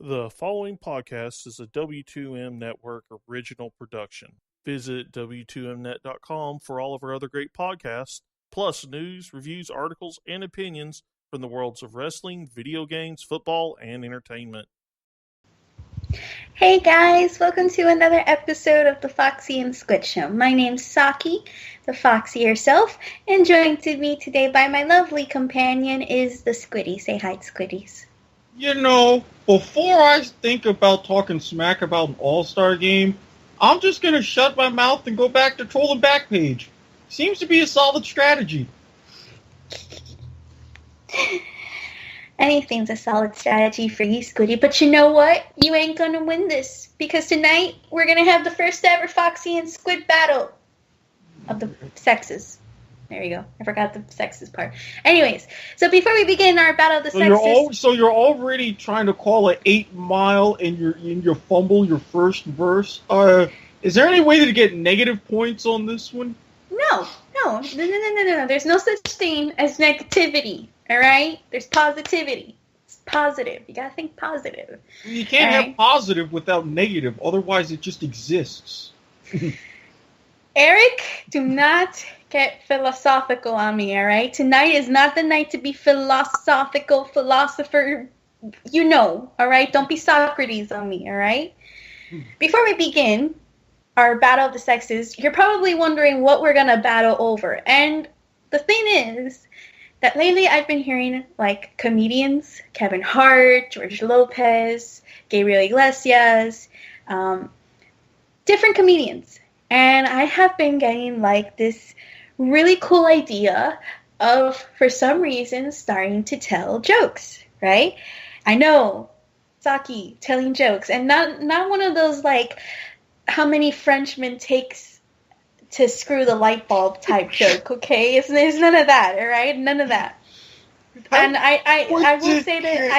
The following podcast is a W2M Network original production. Visit W2Mnet.com for all of our other great podcasts, plus news, reviews, articles, and opinions from the worlds of wrestling, video games, football, and entertainment. Hey guys, welcome to another episode of the Foxy and Squid Show. My name's Saki, the Foxy herself, and joined to me today by my lovely companion is the Squiddy. Say hi, Squiddies. You know, before I think about talking smack about an all-star game, I'm just going to shut my mouth and go back to trolling Backpage. Seems to be a solid strategy. Anything's a solid strategy for you, Squiddy, but you know what? You ain't gonna win this, because tonight we're gonna have the first ever Foxy and Squid battle of the sexes. There you go. I forgot the sexes part. Anyways, so before we begin our battle of the sexes... So you're already trying to call it 8 Mile and you fumble your first verse? Is there any way to get negative points on this one? No. There's no such thing as negativity, alright? There's positivity. It's positive. You gotta think positive. You can't have positive without negative, otherwise it just exists. Eric, do not get philosophical on me, alright? Tonight is not the night to be philosophical, philosopher, alright? Don't be Socrates on me, alright? Before we begin our battle of the sexes, you're probably wondering what we're gonna battle over. And the thing is that lately I've been hearing, like, comedians, Kevin Hart, George Lopez, Gabriel Iglesias, different comedians. And I have been getting, like, this really cool idea of, for some reason, starting to tell jokes, right? I know, Saki, telling jokes. And not one of those, like, how many Frenchmen takes to screw the light bulb type joke, okay? There's none of that, all right? None of that. And I will say that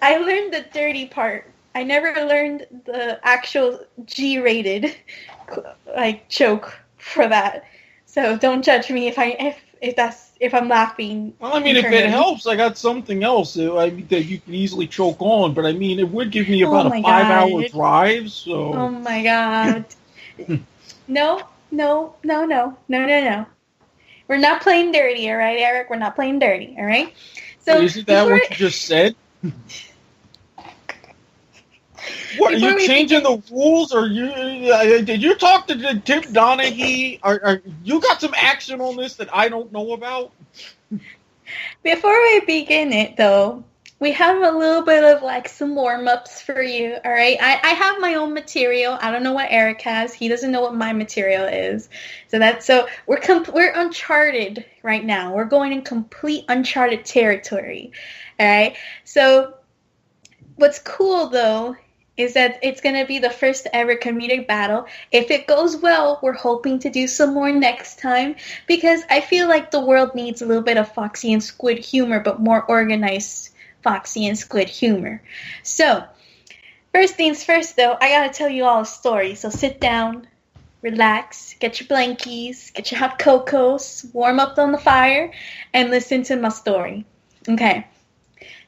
I learned the dirty part. I never learned the actual G-rated like joke for that. So don't judge me if I'm laughing. Well, I mean, if it helps, I got something else that you can easily choke on. But I mean, it would give me about a 5-hour drive. So. Oh my god. No. We're not playing dirty, all right, Eric? We're not playing dirty, all right? So isn't that what you just said? What, are you changing the rules, or did you talk to Tim Donaghy? Are you got some action on this that I don't know about? Before we begin it, though, we have a little bit of, like, some warm-ups for you, all right? I have my own material. I don't know what Eric has. He doesn't know what my material is. So we're uncharted right now. We're going in complete uncharted territory, all right? So what's cool, though, is that it's going to be the first ever comedic battle. If it goes well, we're hoping to do some more next time, because I feel like the world needs a little bit of Foxy and Squid humor, but more organized Foxy and Squid humor. So, first things first, though, I got to tell you all a story. So sit down, relax, get your blankies, get your hot cocos, warm up on the fire, and listen to my story. Okay.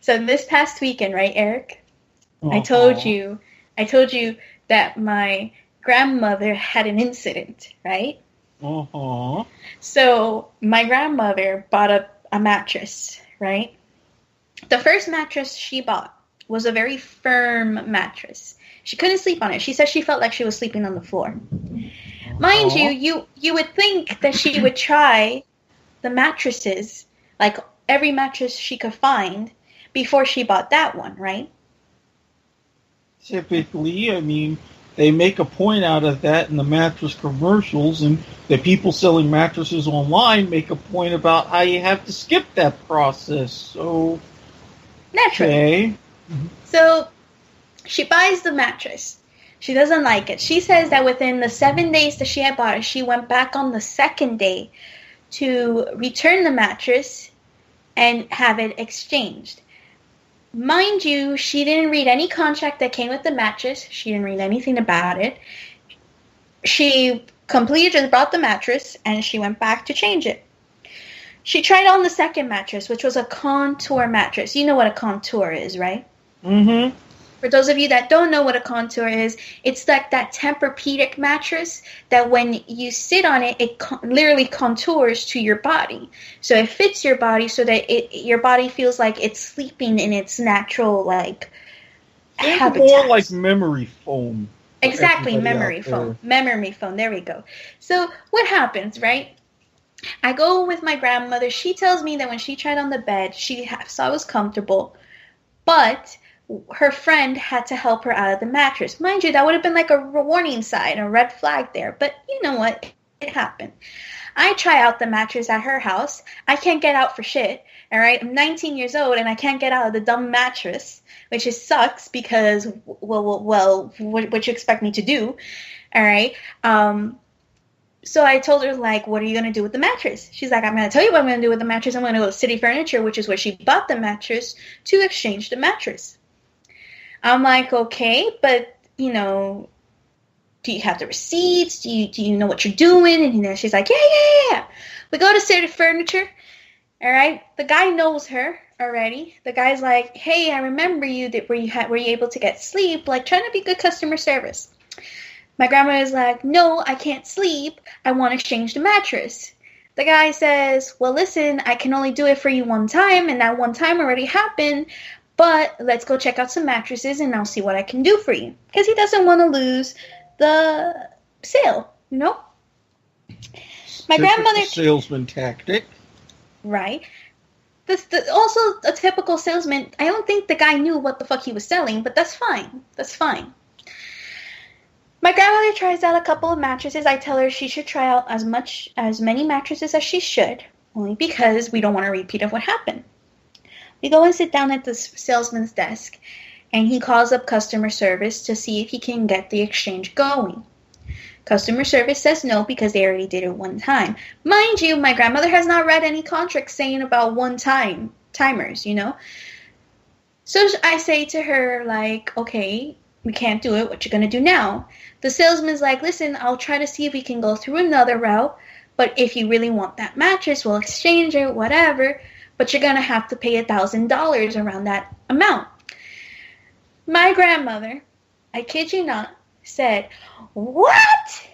So this past weekend, right, Eric? I told you that my grandmother had an incident, right? So my grandmother bought a mattress, right? The first mattress she bought was a very firm mattress. She couldn't sleep on it. She said she felt like she was sleeping on the floor. Mind you would think that she would try the mattresses, like every mattress she could find, before she bought that one, right? Typically, I mean, they make a point out of that in the mattress commercials, and the people selling mattresses online make a point about how you have to skip that process. So, naturally. Okay. So, she buys the mattress. She doesn't like it. She says that within the 7 days that she had bought it, she went back on the second day to return the mattress and have it exchanged. Mind you, she didn't read any contract that came with the mattress. She didn't read anything about it. She completely just bought the mattress, and she went back to change it. She tried on the second mattress, which was a contour mattress. You know what a contour is, right? Mm-hmm. For those of you that don't know what a contour is, it's like that Tempur-Pedic mattress that when you sit on it, it literally contours to your body. So it fits your body so that your body feels like it's sleeping in its natural, like, habitat. More like memory foam. Exactly, memory foam. Memory foam, there we go. So what happens, right? I go with my grandmother. She tells me that when she tried on the bed, she saw it was comfortable, but her friend had to help her out of the mattress. Mind you, that would have been like a warning sign, a red flag there. But you know what? It happened. I try out the mattress at her house. I can't get out for shit. All right? I'm 19 years old and I can't get out of the dumb mattress, which is sucks because, well, what you expect me to do? All right? So I told her, like, what are you going to do with the mattress? She's like, I'm going to tell you what I'm going to do with the mattress. I'm going to go to City Furniture, which is where she bought the mattress, to exchange the mattress. I'm like, okay, but, you know, do you have the receipts? Do you know what you're doing? And, you know, she's like, yeah. We go to City Furniture, all right? The guy knows her already. The guy's like, hey, I remember you. Were you able to get sleep? Like, trying to be good customer service. My grandma is like, no, I can't sleep. I want to exchange the mattress. The guy says, well, listen, I can only do it for you one time, and that one time already happened. But let's go check out some mattresses and I'll see what I can do for you. Because he doesn't want to lose the sale, you know? My grandmother... salesman tactic. Right. Also, a typical salesman, I don't think the guy knew what the fuck he was selling, but that's fine. That's fine. My grandmother tries out a couple of mattresses. I tell her she should try out as many mattresses as she should, only because we don't want a repeat of what happened. We go and sit down at the salesman's desk, and he calls up customer service to see if he can get the exchange going. Customer service says no because they already did it one time. Mind you, my grandmother has not read any contracts saying about timers, you know? So I say to her, like, okay, we can't do it. What you gonna do now? The salesman's like, listen, I'll try to see if we can go through another route, but if you really want that mattress, we'll exchange it, whatever. But you're going to have to pay $1,000 around that amount. My grandmother, I kid you not, said, what?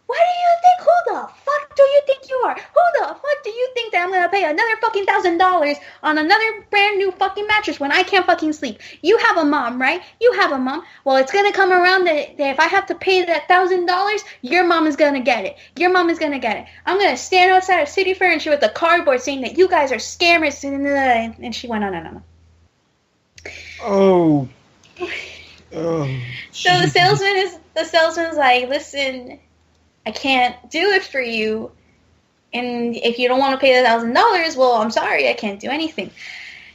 What do you think? Who the fuck do you think you are? Who the fuck do you think that I'm going to pay another fucking $1,000 on another brand new fucking mattress when I can't fucking sleep? You have a mom, right? You have a mom. Well, it's going to come around that if I have to pay that $1,000, your mom is going to get it. Your mom is going to get it. I'm going to stand outside of City Furniture with a cardboard saying that you guys are scammers. And she went on and on. Oh. So the salesman's like, listen, I can't do it for you, and if you don't want to pay the $1,000, well, I'm sorry, I can't do anything.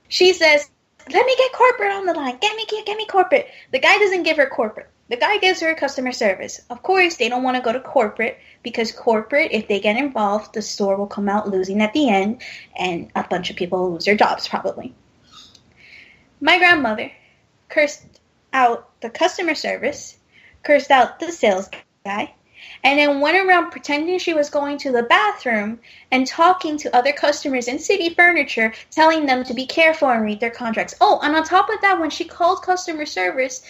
She says, let me get corporate on the line. Get me corporate. The guy doesn't give her corporate. The guy gives her customer service. Of course, they don't want to go to corporate because corporate, if they get involved, the store will come out losing at the end, and a bunch of people will lose their jobs probably. My grandmother cursed out the customer service, cursed out the sales guy, and then went around pretending she was going to the bathroom and talking to other customers in City Furniture, telling them to be careful and read their contracts. Oh, and on top of that, when she called customer service,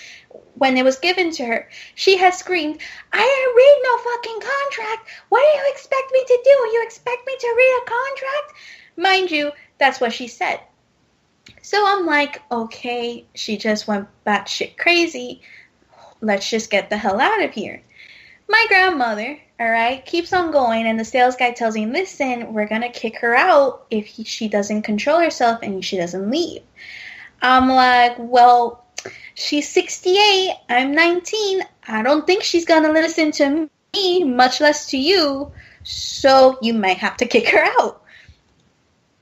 when it was given to her, she had screamed, I didn't read no fucking contract. What do you expect me to do? You expect me to read a contract? Mind you, that's what she said. So I'm like, okay, she just went batshit crazy. Let's just get the hell out of here. My grandmother, all right, keeps on going, and the sales guy tells me, listen, we're going to kick her out if she doesn't control herself and she doesn't leave. I'm like, well, she's 68, I'm 19. I don't think she's going to listen to me, much less to you, so you might have to kick her out.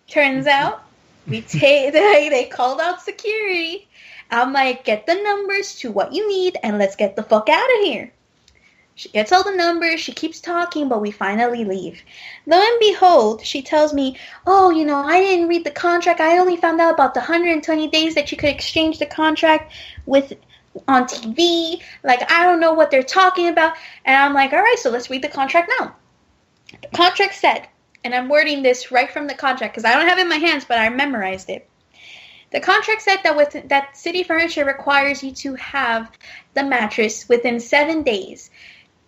Turns out, they called out security. I'm like, get the numbers to what you need, and let's get the fuck out of here. She gets all the numbers, she keeps talking, but we finally leave. Lo and behold, she tells me, oh, you know, I didn't read the contract. I only found out about the 120 days that you could exchange the contract with on TV. Like, I don't know what they're talking about. And I'm like, all right, so let's read the contract now. The contract said, and I'm wording this right from the contract because I don't have it in my hands, but I memorized it. The contract said that City Furniture requires you to have the mattress within 7 days.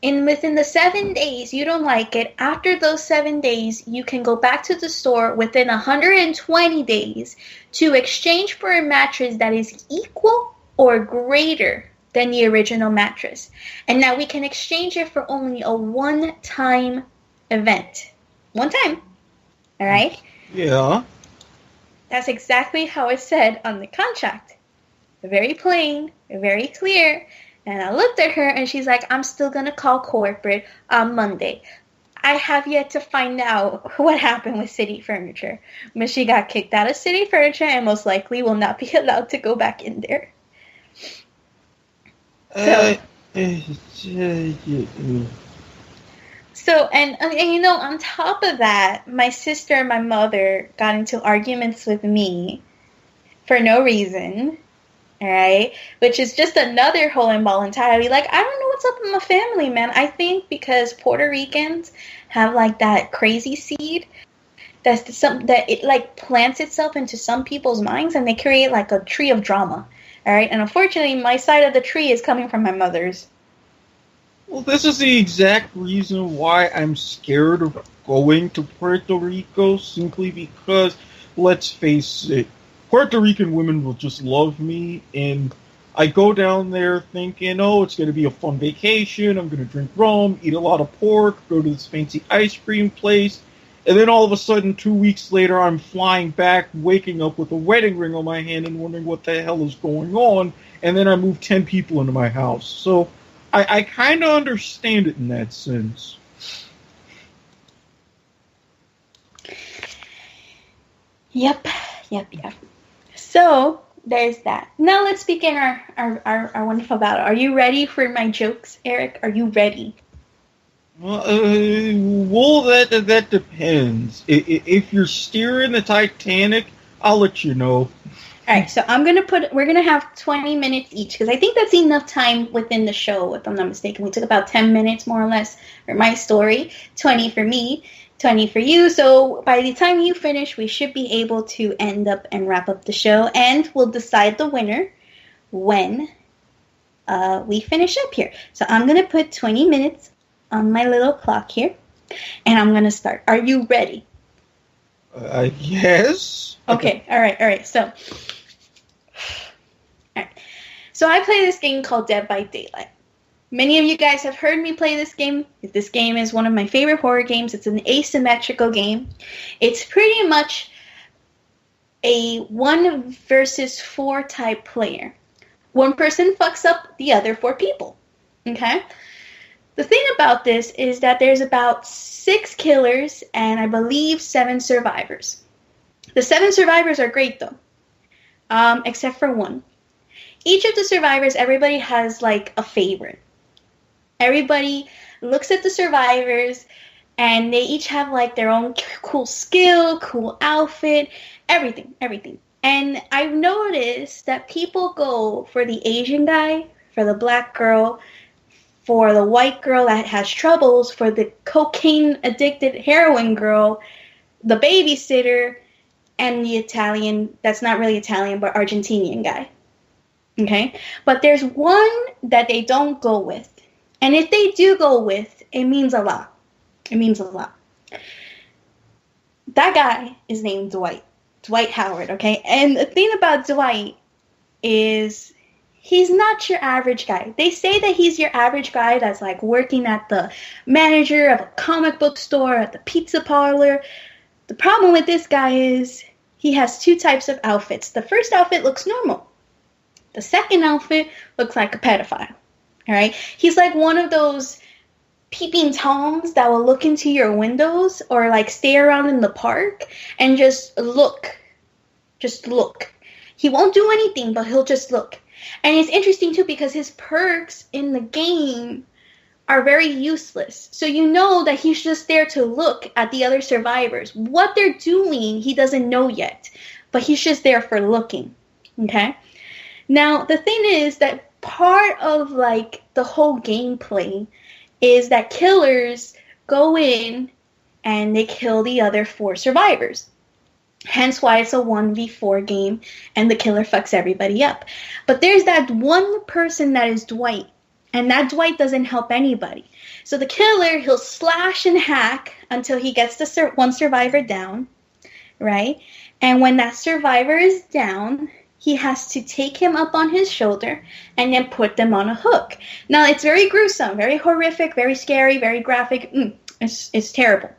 And within the 7 days, you don't like it. After those 7 days, you can go back to the store within 120 days to exchange for a mattress that is equal or greater than the original mattress. And now we can exchange it for only a one-time event. One time. All right? Yeah. That's exactly how it said on the contract. Very plain, very clear. And I looked at her and she's like, I'm still going to call corporate on Monday. I have yet to find out what happened with City Furniture. But she got kicked out of City Furniture and most likely will not be allowed to go back in there. So, and you know, on top of that, my sister and my mother got into arguments with me for no reason. All right, which is just another whole involuntarily. Like, I don't know what's up with my family, man. I think because Puerto Ricans have like that crazy seed that it like plants itself into some people's minds, and they create like a tree of drama. All right, and unfortunately, my side of the tree is coming from my mother's. Well, this is the exact reason why I'm scared of going to Puerto Rico, simply because, let's face it, Puerto Rican women will just love me, and I go down there thinking, oh, it's going to be a fun vacation, I'm going to drink rum, eat a lot of pork, go to this fancy ice cream place, and then all of a sudden, 2 weeks later, I'm flying back, waking up with a wedding ring on my hand and wondering what the hell is going on, and then I move 10 people into my house. So I kind of understand it in that sense. Yep. So, there's that. Now let's begin our wonderful battle. Are you ready for my jokes, Eric? Are you ready? Well, that depends. If you're steering the Titanic, I'll let you know. All right, so we're going to have 20 minutes each, because I think that's enough time within the show, if I'm not mistaken. We took about 10 minutes, more or less, for my story, 20 for me, 20 for you. So by the time you finish, we should be able to end up and wrap up the show, and we'll decide the winner when we finish up here. So I'm going to put 20 minutes on my little clock here, and I'm going to start. Are you ready? Yes. Okay, all right. So I play this game called Dead by Daylight. Many of you guys have heard me play this game. This game is one of my favorite horror games. It's an asymmetrical game. It's pretty much a 1 versus 4 type player. One person fucks up the other 4 people. Okay? The thing about this is that there's about 6 killers and I believe 7 survivors. The 7 survivors are great though, except for 1. Each of the survivors, everybody has like a favorite. Everybody looks at the survivors and they each have like their own cool skill, cool outfit, everything. And I've noticed that people go for the Asian guy, for the black girl, for the white girl that has troubles, for the cocaine-addicted heroin girl, the babysitter, and the Italian, that's not really Italian, but Argentinian guy. Okay? But there's one that they don't go with. And if they do go with, it means a lot. It means a lot. That guy is named Dwight. Dwight Howard, okay? And the thing about Dwight is he's not your average guy. They say that he's your average guy that's like working at the manager of a comic book store, at the pizza parlor. The problem with this guy is he has 2 types of outfits. The first outfit looks normal. The second outfit looks like a pedophile. All right? He's like one of those peeping toms that will look into your windows or like stay around in the park and just look. Just look. He won't do anything, but he'll just look. And it's interesting too because his perks in the game are very useless. So you know that he's just there to look at the other survivors. What they're doing, he doesn't know yet. But he's just there for looking. Okay? Now, the thing is that part of like the whole gameplay is that killers go in and they kill the other 4 survivors. Hence why it's a 1v4 game and the killer fucks everybody up. But there's that one person that is Dwight, and that Dwight doesn't help anybody. So the killer, he'll slash and hack until he gets the one survivor down, right? And when that survivor is down, he has to take him up on his shoulder and then put them on a hook. Now, it's very gruesome, very horrific, very scary, very graphic. It's terrible.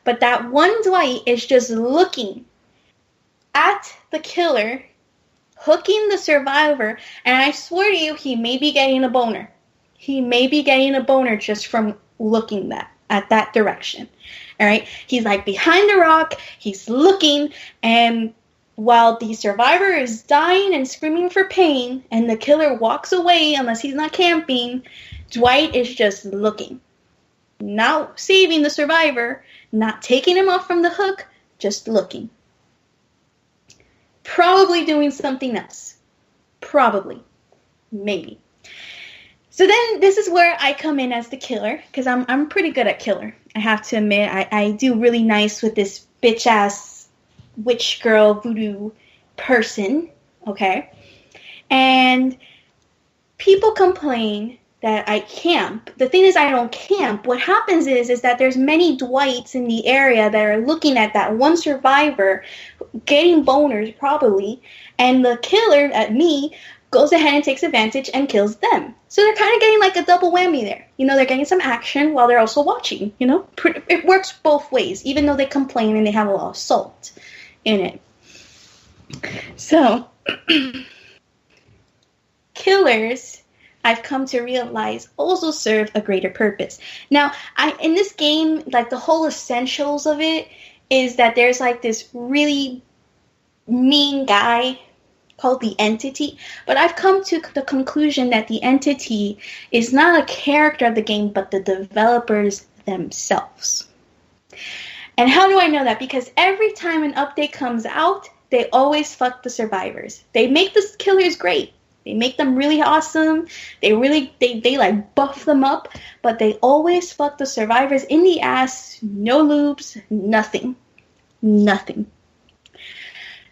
But that one Dwight is just looking at the killer, hooking the survivor, and I swear to you, he may be getting a boner. He may be getting a boner just from looking at that direction. All right? He's like behind the rock, he's looking, and while the survivor is dying and screaming for pain, and the killer walks away unless he's not camping, Dwight is just looking. Not saving the survivor, not taking him off from the hook, just looking. Probably doing something else. Probably. Maybe. So then this is where I come in as the killer, because I'm pretty good at killer. I have to admit, I do really nice with this bitch-ass witch girl voodoo person, okay? And people complain that I camp. The thing is, I don't camp. What happens is that there's many Dwights in the area that are looking at that one survivor, getting boners probably, and the killer, at me, goes ahead and takes advantage and kills them. So they're kind of getting like a double whammy there. You know, they're getting some action while they're also watching, you know? It works both ways, even though they complain and they have a lot of salt in it. So, killers, I've come to realize, also serve a greater purpose. Now, in this game, like the whole essentials of it is that there's like this really mean guy called the Entity, but I've come to the conclusion that the Entity is not a character of the game, but the developers themselves. And how do I know that? Because every time an update comes out, they always fuck the survivors. They make the killers great. They make them really awesome. They like buff them up, but they always fuck the survivors in the ass. No loops, nothing.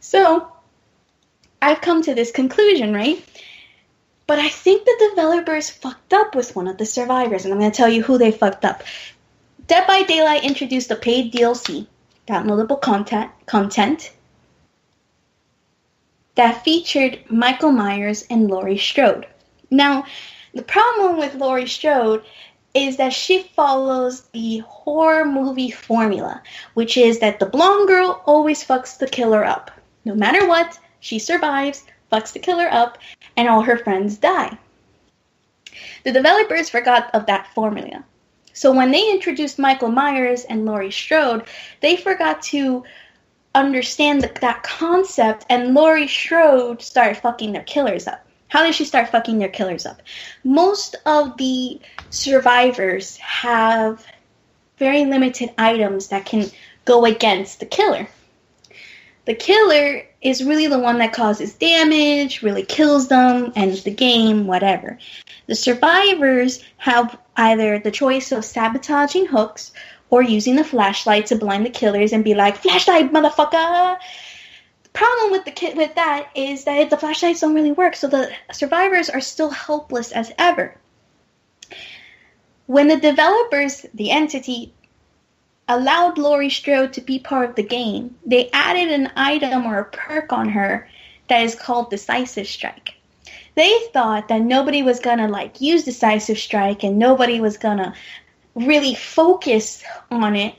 So, I've come to this conclusion, right? But I think the developers fucked up with one of the survivors, and I'm going to tell you who they fucked up. Dead by Daylight introduced a paid DLC, downloadable content, that featured Michael Myers and Laurie Strode. Now, the problem with Laurie Strode is that she follows the horror movie formula, which is that the blonde girl always fucks the killer up. No matter what, she survives, fucks the killer up, and all her friends die. The developers forgot of that formula. So when they introduced Michael Myers and Laurie Strode, they forgot to understand that concept, and Laurie Strode started fucking their killers up. How did she start fucking their killers up? Most of the survivors have very limited items that can go against the killer. The killer is really the one that causes damage, really kills them, ends the game, whatever. The survivors have either the choice of sabotaging hooks or using the flashlight to blind the killers and be like, "Flashlight, motherfucker!" The problem with that is that the flashlights don't really work, so the survivors are still helpless as ever. When the developers, the Entity, allowed Laurie Strode to be part of the game, they added an item or a perk on her that is called Decisive Strike. They thought that nobody was gonna use Decisive Strike and nobody was gonna really focus on it,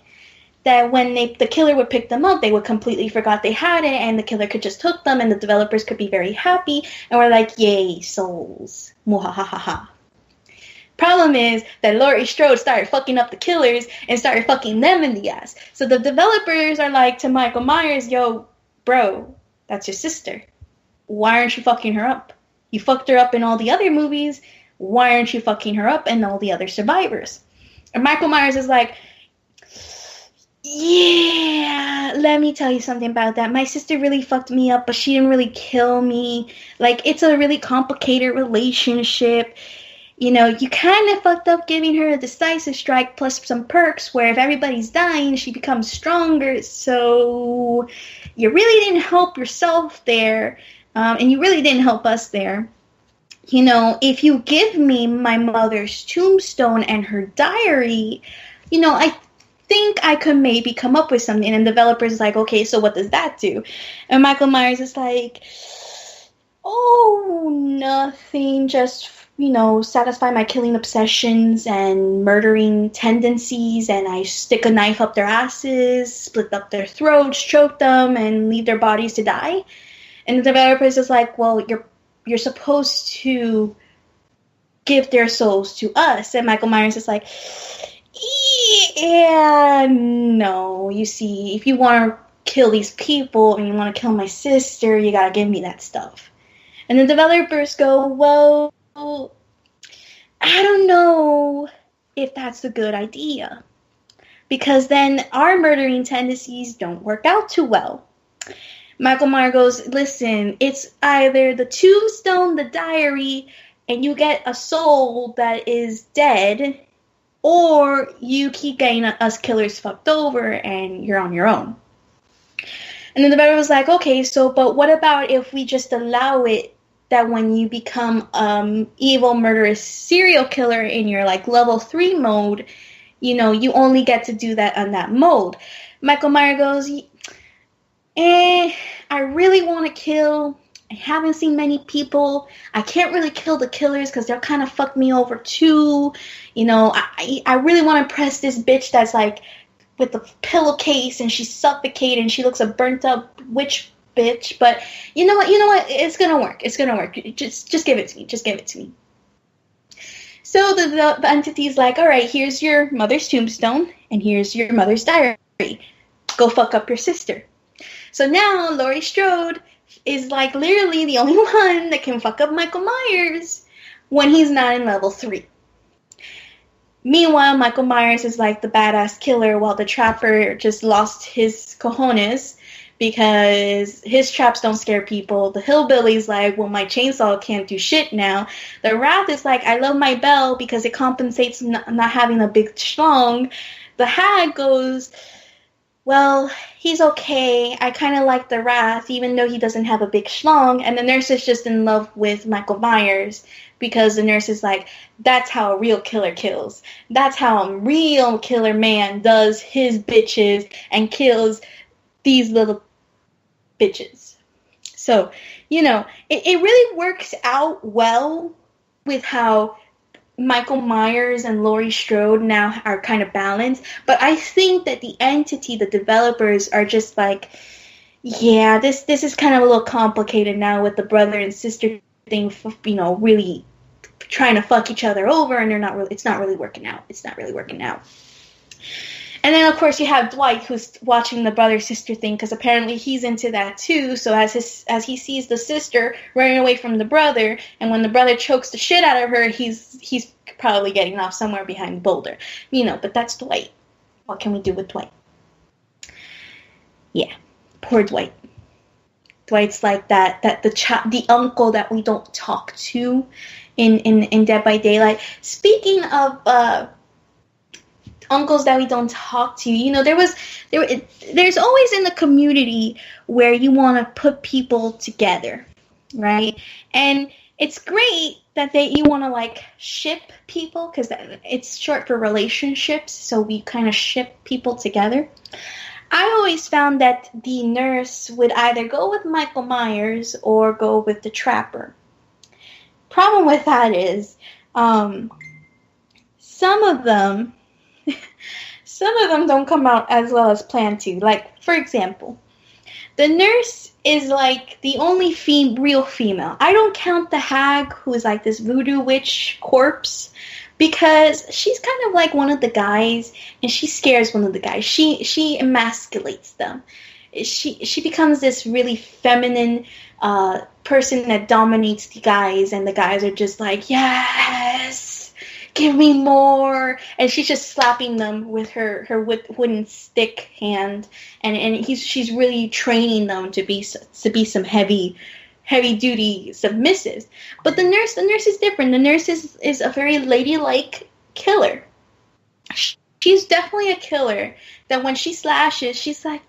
that when the killer would pick them up, they would completely forgot they had it, and the killer could just hook them, and the developers could be very happy, and we're like, yay, souls. Mwahahaha. Problem is that Laurie Strode started fucking up the killers and started fucking them in the ass. So the developers are like to Michael Myers, "Yo, bro, that's your sister. Why aren't you fucking her up? You fucked her up in all the other movies. Why aren't you fucking her up in all the other survivors?" And Michael Myers is like, "Yeah, let me tell you something about that. My sister really fucked me up, but she didn't really kill me. It's a really complicated relationship. You know, you kind of fucked up giving her a Decisive Strike plus some perks where if everybody's dying, she becomes stronger. So, you really didn't help yourself there, and you really didn't help us there. If you give me my mother's tombstone and her diary, I think I could maybe come up with something. And the developer's like, okay, so what does that do? And Michael Myers is like, oh, nothing, just, satisfy my killing obsessions and murdering tendencies, and I stick a knife up their asses, split up their throats, choke them, and leave their bodies to die. And the developer's just like, well, you're supposed to give their souls to us. And Michael Myers is like, yeah, no. You see, if you want to kill these people and you want to kill my sister, you gotta give me that stuff. And the developers go, well, I don't know if that's a good idea. Because then our murdering tendencies don't work out too well. Michael Myers goes, listen, it's either the tombstone, the diary, and you get a soul that is dead, or you keep getting us killers fucked over and you're on your own. And then the developer was like, okay, but what about if we just allow it that when you become evil, murderous serial killer in your level 3 mode, you only get to do that on that mode. Michael Myers goes, I really want to kill. I haven't seen many people. I can't really kill the killers because they'll kind of fuck me over too. I really want to press this bitch that's with the pillowcase and she's suffocated and she looks a burnt up witch bitch. But you know what? It's gonna work. Just give it to me. Just give it to me. So the entity's like, all right, here's your mother's tombstone and here's your mother's diary. Go fuck up your sister. So now Laurie Strode is literally the only one that can fuck up Michael Myers when he's not in level 3. Meanwhile, Michael Myers is the badass killer while the trapper just lost his cojones because his traps don't scare people. The hillbilly's like, well, my chainsaw can't do shit now. The Wrath is like, I love my bell because it compensates not having a big schlong. The Hag goes, well, he's okay. I kind of like the Wrath, even though he doesn't have a big schlong. And the nurse is just in love with Michael Myers because the nurse is like, that's how a real killer kills. That's how a real killer man does his bitches and kills these little bitches. So, it really works out well with how Michael Myers and Laurie Strode now are kind of balanced, but I think that the entity, the developers, are just yeah, this is kind of a little complicated now with the brother and sister thing, really trying to fuck each other over, and it's not really working out. It's not really working out. And then, of course, you have Dwight, who's watching the brother-sister thing, because apparently he's into that, too. So as he sees the sister running away from the brother, and when the brother chokes the shit out of her, he's probably getting off somewhere behind Boulder. But that's Dwight. What can we do with Dwight? Yeah, poor Dwight. Dwight's like the uncle that we don't talk to in Dead by Daylight. Speaking of uncles that we don't talk to, there's always in the community where you want to put people together, right? And it's great that you want to ship people, because it's short for relationships, so we kind of ship people together. I always found that the nurse would either go with Michael Myers or go with the trapper. Problem with that is some of them don't come out as well as planned to. For example, the nurse is the only real female. I don't count the Hag, who is this voodoo witch corpse, because she's kind of like one of the guys, and she scares one of the guys. She emasculates them. She becomes this really feminine person that dominates the guys, and the guys are just yes, give me more. And she's just slapping them with her wooden stick hand, and she's really training them to be some heavy duty submissives. But the nurse is different. The nurse is a very ladylike killer. She's definitely a killer that when she slashes, she's like,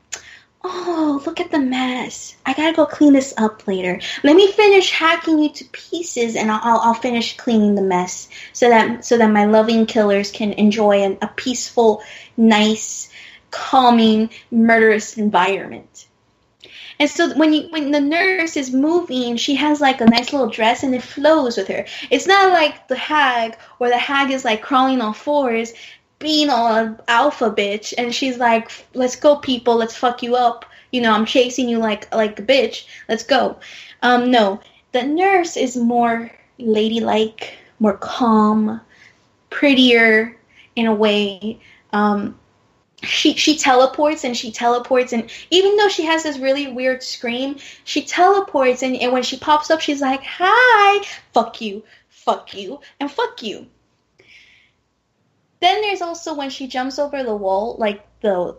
Oh, look at the mess. I gotta go clean this up later. Let me finish hacking you to pieces, and I'll finish cleaning the mess so that my loving killers can enjoy a peaceful, nice, calming, murderous environment. And so when the nurse is moving, she has like a nice little dress and it flows with her. It's not like the hag, where the hag is like crawling on fours, being all alpha bitch, and she's like, "Let's go, people. Let's fuck you up. I'm chasing you like a bitch. Let's go." No, the nurse is more ladylike, more calm, prettier in a way. She teleports and even though she has this really weird scream, she teleports and when she pops up, she's like, "Hi, fuck you, and fuck you." Then there's also when she jumps over the wall, like the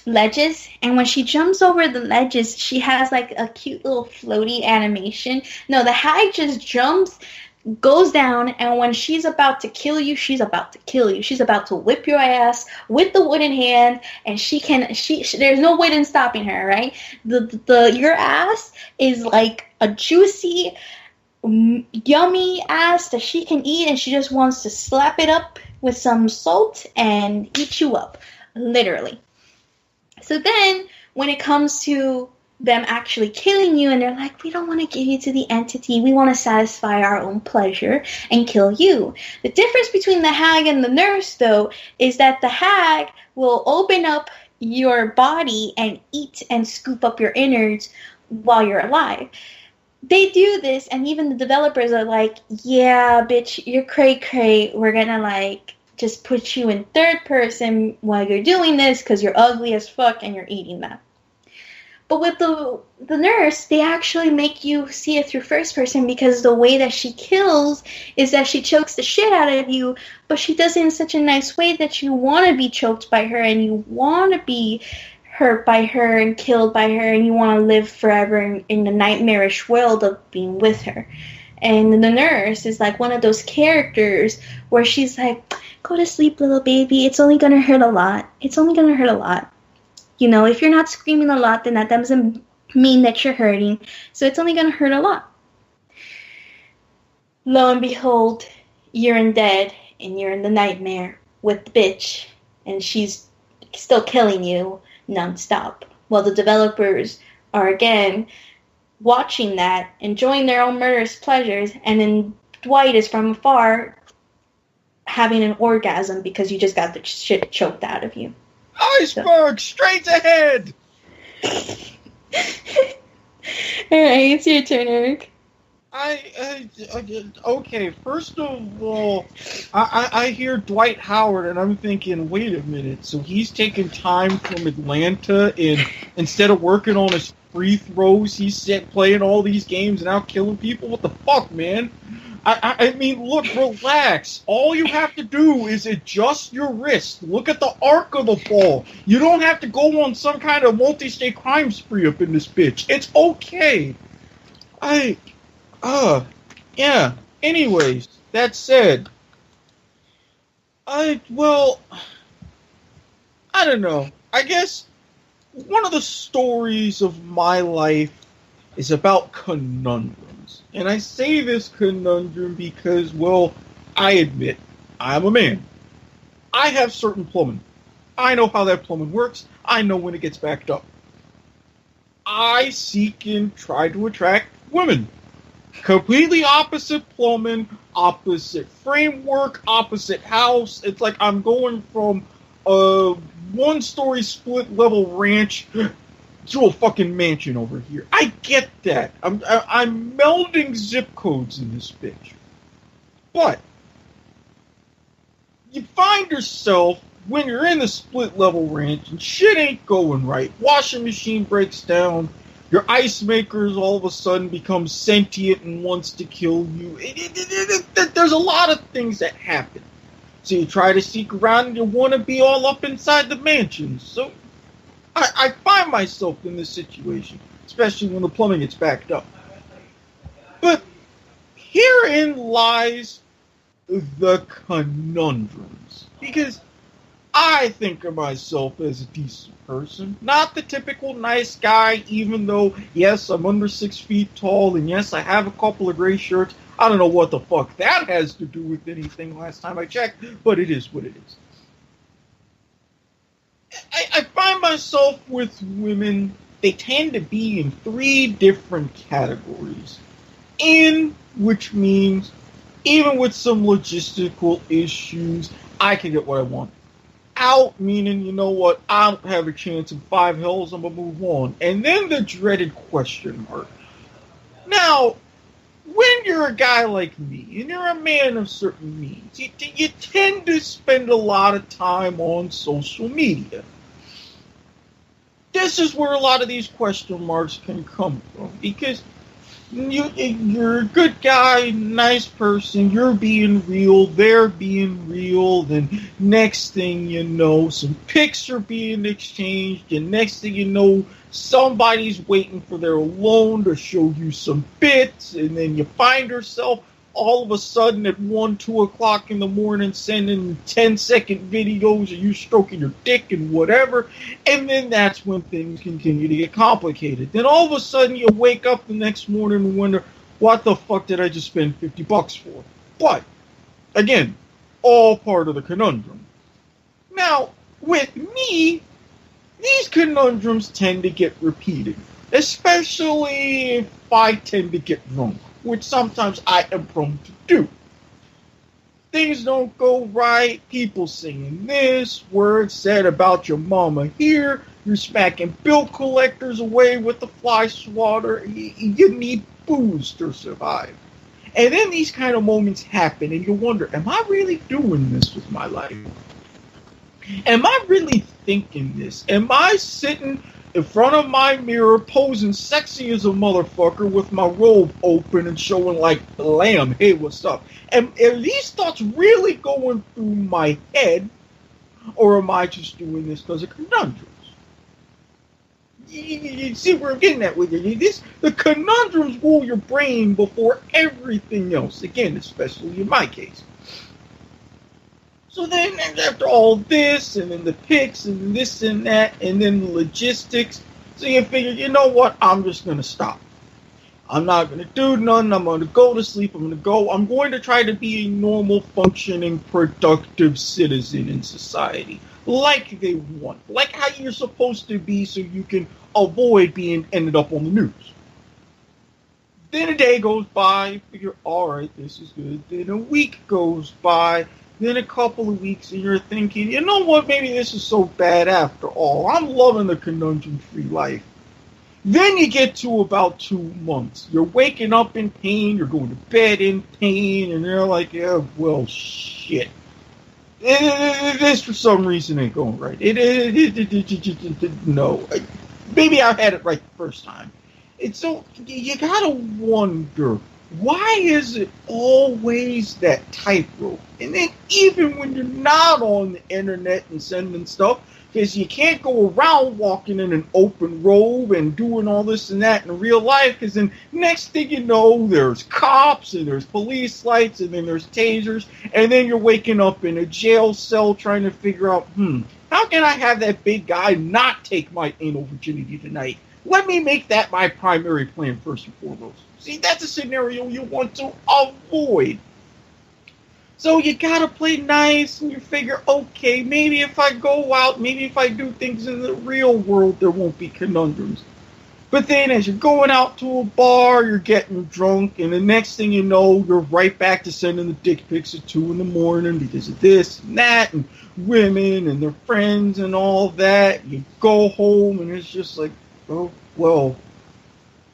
ledges, and when she jumps over the ledges, she has like a cute little floaty animation. No, the hag just jumps, goes down, and when she's about to kill you, she's about to kill you. She's about to whip your ass with the wooden hand, and there's no way in stopping her, right? Your ass is like a juicy, yummy ass that she can eat, and she just wants to slap it up with some salt and eat you up, literally. So then, when it comes to them actually killing you, and they're like, "We don't want to give you to the entity, we want to satisfy our own pleasure and kill you." The difference between the hag and the nurse, though, is that the hag will open up your body and eat and scoop up your innards while you're alive. They do this, and even the developers are like, "Yeah, bitch, you're cray-cray. We're gonna, like, just put you in third person while you're doing this because you're ugly as fuck and you're eating that." But with the nurse, they actually make you see it through first person, because the way that she kills is that she chokes the shit out of you, but she does it in such a nice way that you want to be choked by her and you want to be hurt by her and killed by her, and you want to live forever in the nightmarish world of being with her. And the nurse is like one of those characters where she's like, "Go to sleep, little baby. It's only going to hurt a lot. It's only going to hurt a lot. If you're not screaming a lot, then that doesn't mean that you're hurting. So it's only going to hurt a lot." Lo and behold, you're dead, and you're in the nightmare with the bitch, and she's still killing you nonstop. Well, the developers are again watching that, enjoying their own murderous pleasures, and then Dwight is from afar having an orgasm because you just got the shit choked out of you. Iceberg, straight ahead! Alright, it's your turn, Eric. Okay, first of all, I hear Dwight Howard and I'm thinking, wait a minute, so he's taking time from Atlanta and instead of working on his free throws, he's playing all these games and out killing people? What the fuck, man? I mean, look, relax. All you have to do is adjust your wrist. Look at the arc of the ball. You don't have to go on some kind of multi-state crime spree up in this bitch. It's okay. Yeah. Anyways, that said, I don't know. I guess one of the stories of my life is about conundrums. And I say this conundrum because, well, I admit, I'm a man. I have certain plumbing. I know how that plumbing works. I know when it gets backed up. I seek and try to attract women. Completely opposite plumbing, opposite framework, opposite house. It's like I'm going from a one-story split-level ranch to a fucking mansion over here. I get that. I'm melding zip codes in this bitch. But you find yourself when you're in the split-level ranch and shit ain't going right. Washing machine breaks down. Your ice makers all of a sudden become sentient and wants to kill you. There's a lot of things that happen. So you try to seek around and you want to be all up inside the mansion. So I find myself in this situation, especially when the plumbing gets backed up. But herein lies the conundrums. Because I think of myself as a decent person. Not the typical nice guy, even though, yes, I'm under 6 feet tall, and yes, I have a couple of gray shirts. I don't know what the fuck that has to do with anything last time I checked, but it is what it is. I find myself with women, they tend to be in 3 different categories. In, which means, even with some logistical issues, I can get what I want. Out, meaning, you know what, I don't have a chance in 5 hells, I'm going to move on. And then the dreaded question mark. Now, when you're a guy like me, and you're a man of certain means, you tend to spend a lot of time on social media. This is where a lot of these question marks can come from, because you're a good guy, nice person, you're being real, they're being real, then next thing you know, some pics are being exchanged, and next thing you know, somebody's waiting for their loan to show you some bits, and then you find yourself all of a sudden at 1, 2 o'clock in the morning sending 10-second videos of you stroking your dick and whatever, and then that's when things continue to get complicated. Then all of a sudden you wake up the next morning and wonder, what the fuck did I just spend $50 for? But, again, all part of the conundrum. Now, with me, these conundrums tend to get repeated, especially if I tend to get drunk, which sometimes I am prone to do. Things don't go right, people singing this, words said about your mama here, you're smacking bill collectors away with the fly swatter, you need booze to survive. And then these kind of moments happen, and you wonder, am I really doing this with my life? Am I really thinking this? Am I sitting in front of my mirror posing sexy as a motherfucker with my robe open and showing like the lamb, hey, what's up? And are these thoughts really going through my head, or am I just doing this because of conundrums? You see where I'm getting at with you. The conundrums rule your brain before everything else. Again, especially in my case. So then, after all this, and then the pics, and this and that, and then the logistics, so you figure, you know what, I'm just going to stop. I'm not going to do nothing, I'm going to go to sleep, I'm going to try to be a normal, functioning, productive citizen in society. Like they want. Like how you're supposed to be so you can avoid being ended up on the news. Then a day goes by, you figure, alright, this is good. Then a week goes by. Then a couple of weeks, and you're thinking, you know what, maybe this is so bad after all. I'm loving the conundrum-free life. Then you get to about 2 months. You're waking up in pain, you're going to bed in pain, and you're like, yeah, well, shit. This, for some reason, ain't going right. No. Maybe I had it right the first time. And so, you gotta wonder, why is it always that tightrope? And then even when you're not on the internet and sending stuff, because you can't go around walking in an open robe and doing all this and that in real life, because then next thing you know, there's cops and there's police lights and then there's tasers, and then you're waking up in a jail cell trying to figure out, how can I have that big guy not take my anal virginity tonight? Let me make that my primary plan first and foremost. See, that's a scenario you want to avoid. So you gotta play nice, and you figure, okay, maybe if I go out, maybe if I do things in the real world, there won't be conundrums. But then as you're going out to a bar, you're getting drunk, and the next thing you know, you're right back to sending the dick pics at 2 in the morning because of this and that, and women and their friends and all that. You go home, and it's just like, oh, well,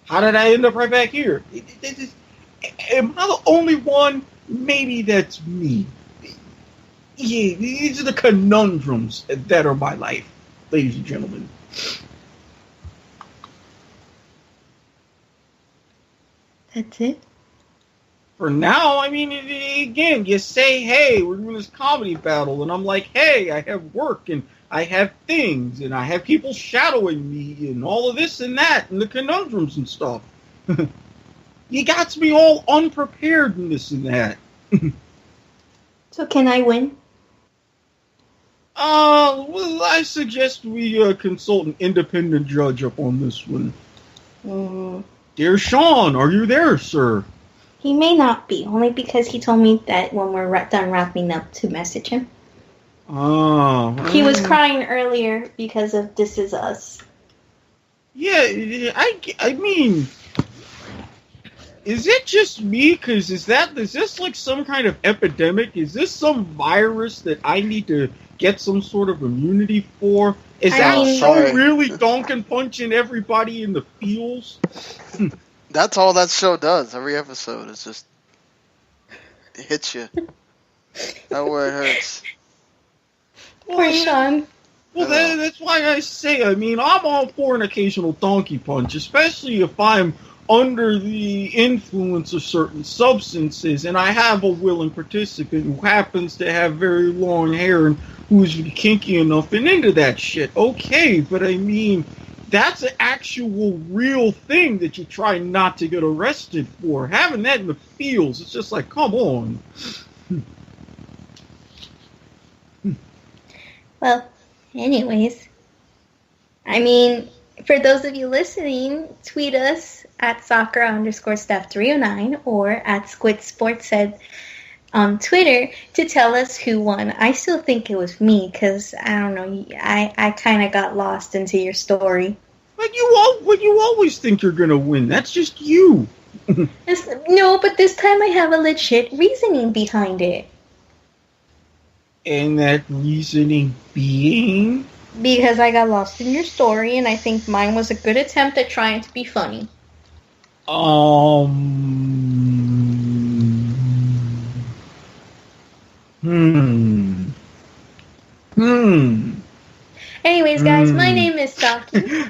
how did I end up right back here? Am I the only one? Maybe that's me. Yeah, these are the conundrums that are my life, ladies and gentlemen. That's it? For now, I mean, again, you say, hey, we're doing this comedy battle, and I'm like, hey, I have work, and I have things, and I have people shadowing me, and all of this and that, and the conundrums and stuff. You got me all unprepared in this and that. So can I win? Well, I suggest we consult an independent judge up on this one. Mm. Dear Sean, are you there, sir? He may not be, only because he told me that when we're done wrapping up to message him. He was crying earlier because of This Is Us. Yeah, I mean, is it just me? Because is this like some kind of epidemic? Is this some virus that I need to get some sort of immunity for? Is that show really donking punching everybody in the feels? That's all that show does. Every episode is just it hits you. That where it hurts. Poor Sean. Well, that's why I say, I mean, I'm all for an occasional donkey punch, especially if I'm under the influence of certain substances, and I have a willing participant who happens to have very long hair and who's kinky enough and into that shit. Okay, but I mean, that's an actual real thing that you try not to get arrested for. Having that in the fields, it's just like, come on. Well, anyways, I mean, for those of you listening, tweet us at Sakura_staff309 or at Squid Sports Head on Twitter to tell us who won. I still think it was me because, I don't know, I kind of got lost into your story. But you always think you're going to win. That's just you. No, but this time I have a legit reasoning behind it. And that reasoning being? Because I got lost in your story, and I think mine was a good attempt at trying to be funny. Anyways, guys, my name is Saki.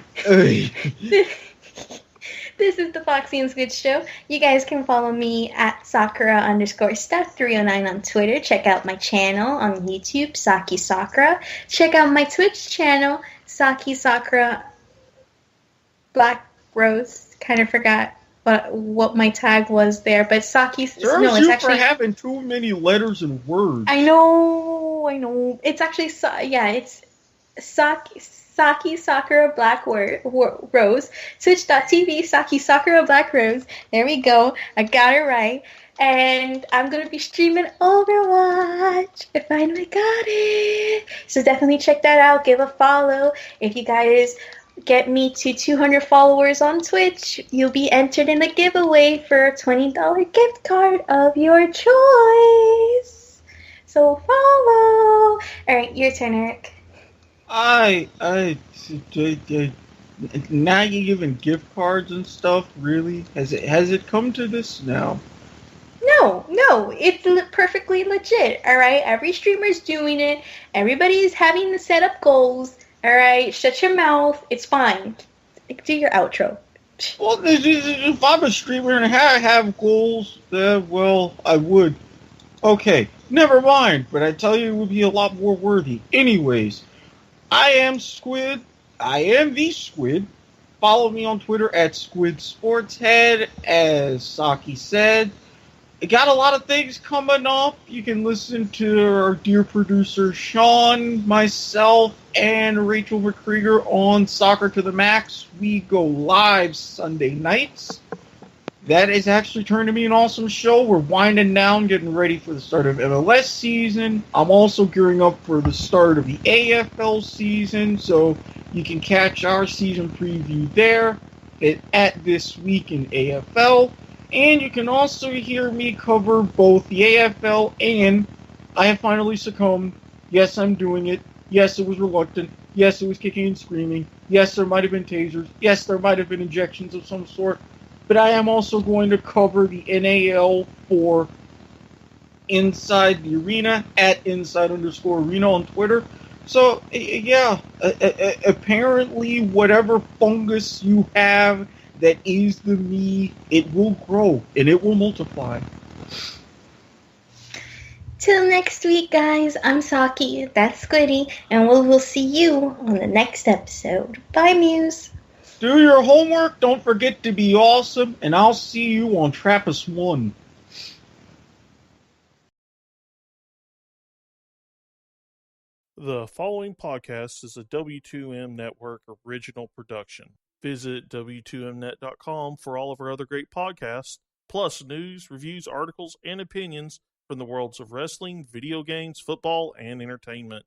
This is the Foxy and Squid Show. You guys can follow me at Sakura_staff309 on Twitter. Check out my channel on YouTube, Saki Sakura. Check out my Twitch channel, Saki Sakura Black Rose. Kind of forgot what my tag was there, but Saki. No, it's actually for having too many letters and words. I know. It's actually it's Saki Sakura Black Rose. Twitch.tv Saki Sakura Black Rose. There we go. I got it right. And I'm going to be streaming Overwatch. I finally got it. So definitely check that out. Give a follow. If you guys get me to 200 followers on Twitch, you'll be entered in a giveaway for a $20 gift card of your choice. So follow. All right, your turn, Eric. Now you're giving gift cards and stuff, really? Has it come to this now? No, it's perfectly legit, alright? Every streamer's doing it. Everybody's having to set up goals, alright? Shut your mouth. It's fine. Do your outro. Well, if I'm a streamer and I have goals, well, I would. Okay, never mind, but I tell you it would be a lot more worthy. Anyways, I am Squid. I am the Squid. Follow me on Twitter at Squid Sports Head. As Saki said, I got a lot of things coming up. You can listen to our dear producer Sean, myself, and Rachel McCrieger on Soccer to the Max. We go live Sunday nights. That is actually turned to be an awesome show. We're winding down, getting ready for the start of MLS season. I'm also gearing up for the start of the AFL season, so you can catch our season preview there at This Week in AFL. And you can also hear me cover both the AFL and I Have Finally Succumbed. Yes, I'm doing it. Yes, it was reluctant. Yes, it was kicking and screaming. Yes, there might have been tasers. Yes, there might have been injections of some sort. But I am also going to cover the NAL for Inside the Arena at inside_arena on Twitter. So, yeah, apparently whatever fungus you have that is the me, it will grow and it will multiply. Till next week, guys, I'm Saki, that's Squiddy, and we'll see you on the next episode. Bye, Muse. Do your homework, don't forget to be awesome, and I'll see you on Trappist 1. The following podcast is a W2M Network original production. Visit W2Mnet.com for all of our other great podcasts, plus news, reviews, articles, and opinions from the worlds of wrestling, video games, football, and entertainment.